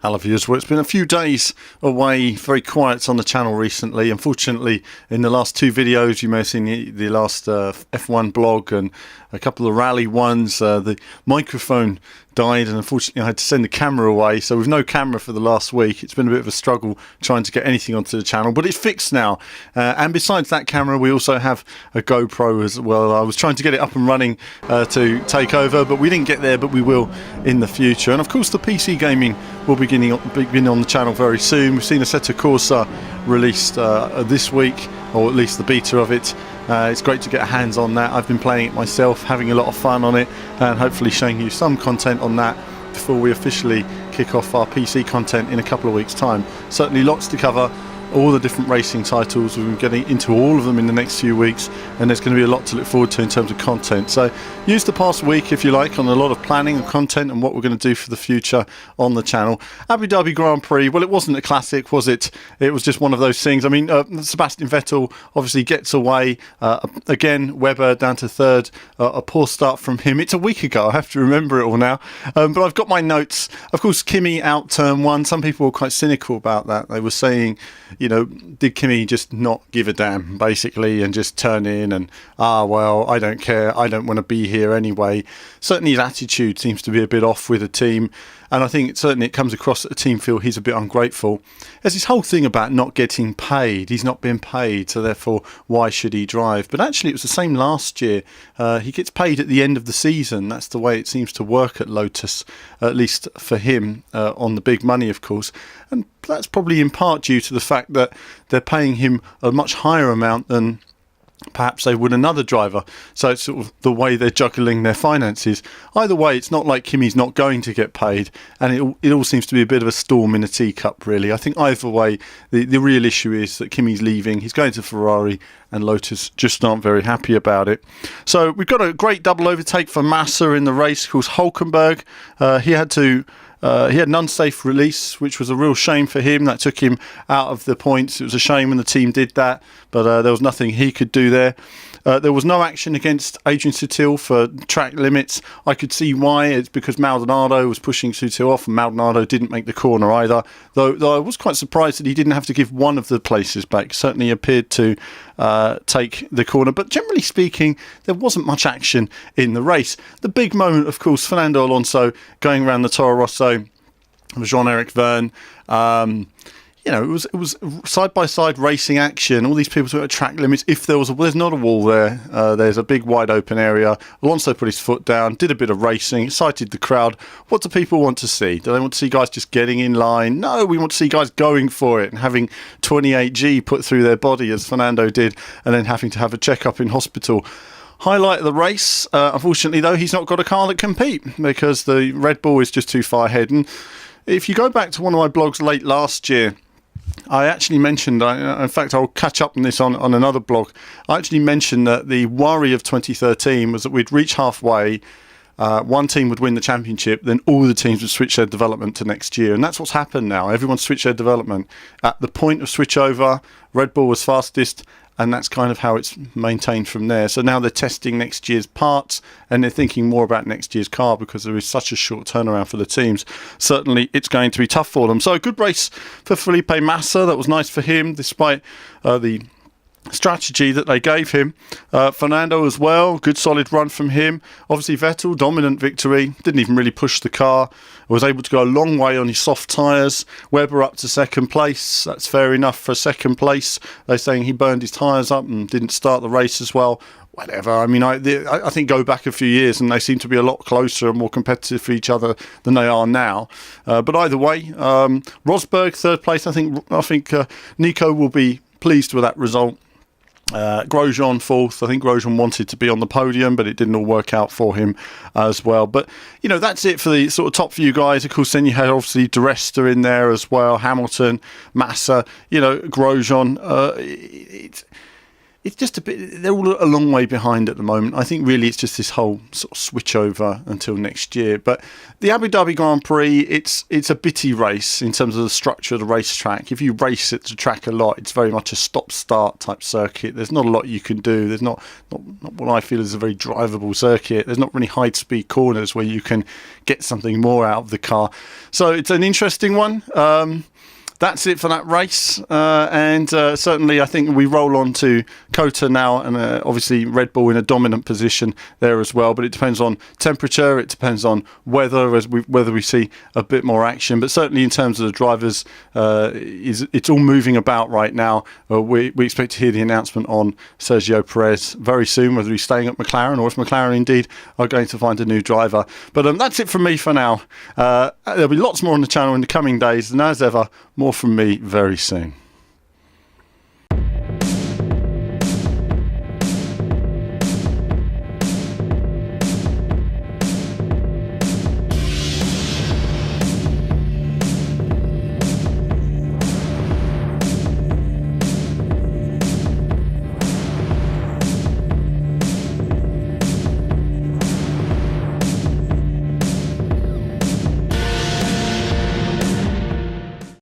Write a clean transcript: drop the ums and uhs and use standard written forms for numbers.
Hello viewers, well, it's been a few days away, very quiet on the channel recently. Unfortunately, in the last two videos you may have seen the last F1 blog and a couple of rally ones. The microphone died and unfortunately I had to send the camera away, so with no camera for the last week it's been a bit of a struggle trying to get anything onto the channel, but it's fixed now. And besides that camera we also have a GoPro as well. I was trying to get it up and running to take over, but we didn't get there, but we will in the future. And of course the PC gaming will begin on the channel very soon. We've seen Assetto Corsa released this week, or at least the beta of it. It's great to get hands on that. I've been playing it myself, having a lot of fun on it, and hopefully showing you some content on that before we officially kick off our PC content in a couple of weeks' time. Certainly lots to cover. All the different racing titles, we're getting into all of them in the next few weeks, and there's going to be a lot to look forward to in terms of content. So use the past week, if you like, on a lot of planning and content and what we're going to do for the future on the channel. Abu Dhabi Grand Prix, well, it wasn't a classic, was it? It was just one of those things. I mean, Sebastian Vettel obviously gets away. Again, Webber down to third. A poor start from him. It's a week ago, I have to remember it all now. But I've got my notes. Of course, Kimi out turn one. Some people were quite cynical about that. They were saying, you know, did Kimi just not give a damn, basically, and just turn in and, well, I don't care, I don't want to be here anyway. Certainly his attitude seems to be a bit off with the team, and I think certainly it comes across that the team feel he's a bit ungrateful. There's this whole thing about not getting paid. He's not being paid, so therefore why should he drive? But actually it was the same last year. He gets paid at the end of the season. That's the way it seems to work at Lotus, at least for him, on the big money, of course. And that's probably in part due to the fact that they're paying him a much higher amount than perhaps they would another driver. So it's sort of the way they're juggling their finances. Either way, it's not like Kimi's not going to get paid, and it all seems to be a bit of a storm in a teacup, really. I think either way, the real issue is that Kimi's leaving, he's going to Ferrari, and Lotus just aren't very happy about it. So we've got a great double overtake for Massa in the race. Of course, Hulkenberg, he had an unsafe release, which was a real shame for him. That took him out of the points. It was a shame when the team did that, but there was nothing he could do there. There was no action against Adrian Sutil for track limits. I could see why. It's because Maldonado was pushing Sutil off, and Maldonado didn't make the corner either. Though I was quite surprised that he didn't have to give one of the places back. Certainly appeared to take the corner. But generally speaking, there wasn't much action in the race. The big moment, of course, Fernando Alonso going around the Toro Rosso with Jean-Eric Verne. You know, it was side-by-side racing action. All these people were at track limits. If there's not a wall there. There's a big wide open area. Alonso put his foot down, did a bit of racing, excited the crowd. What do people want to see? Do they want to see guys just getting in line? No, we want to see guys going for it and having 28G put through their body, as Fernando did, and then having to have a checkup in hospital. Highlight of the race. Unfortunately, though, he's not got a car that can compete because the Red Bull is just too far ahead. And if you go back to one of my blogs late last year, I actually mentioned, in fact I'll catch up on this on another blog, I actually mentioned that the worry of 2013 was that we'd reach halfway, one team would win the championship, then all the teams would switch their development to next year. And that's what's happened now. Everyone's switched their development. At the point of switchover, Red Bull was fastest, and that's kind of how it's maintained from there. So now they're testing next year's parts, and they're thinking more about next year's car because there is such a short turnaround for the teams. Certainly it's going to be tough for them. So a good race for Felipe Massa. That was nice for him, despite the strategy that they gave him. Fernando as well, good solid run from him. Obviously Vettel, dominant victory, didn't even really push the car, was able to go a long way on his soft tyres. Webber up to second place, that's fair enough for second place. They're saying he burned his tyres up and didn't start the race as well. Whatever, I mean, I think go back a few years and they seem to be a lot closer and more competitive for each other than they are now. But either way, Rosberg third place. I think Nico will be pleased with that result. Grosjean fourth. I think Grosjean wanted to be on the podium, but it didn't all work out for him as well. But, you know, that's it for the sort of top few guys. Of course, then you had obviously De Resta in there as well, Hamilton, Massa, you know, Grosjean. it's just a bit, they're all a long way behind at the moment. I think really it's just this whole sort of switch over until next year. But the Abu Dhabi Grand Prix, it's a bitty race in terms of the structure of the racetrack. If you race at the track a lot, it's very much a stop-start type circuit. There's not a lot you can do. There's not what I feel is a very drivable circuit. There's not really high-speed corners where you can get something more out of the car. So it's an interesting one. That's it for that race, and certainly I think we roll on to COTA now, and obviously Red Bull in a dominant position there as well, but it depends on temperature, it depends on weather, whether we see a bit more action, but certainly in terms of the drivers, it's all moving about right now. We expect to hear the announcement on Sergio Perez very soon, whether he's staying at McLaren or if McLaren indeed are going to find a new driver. But that's it from me for now. There'll be lots more on the channel in the coming days, and as ever, more from me very soon.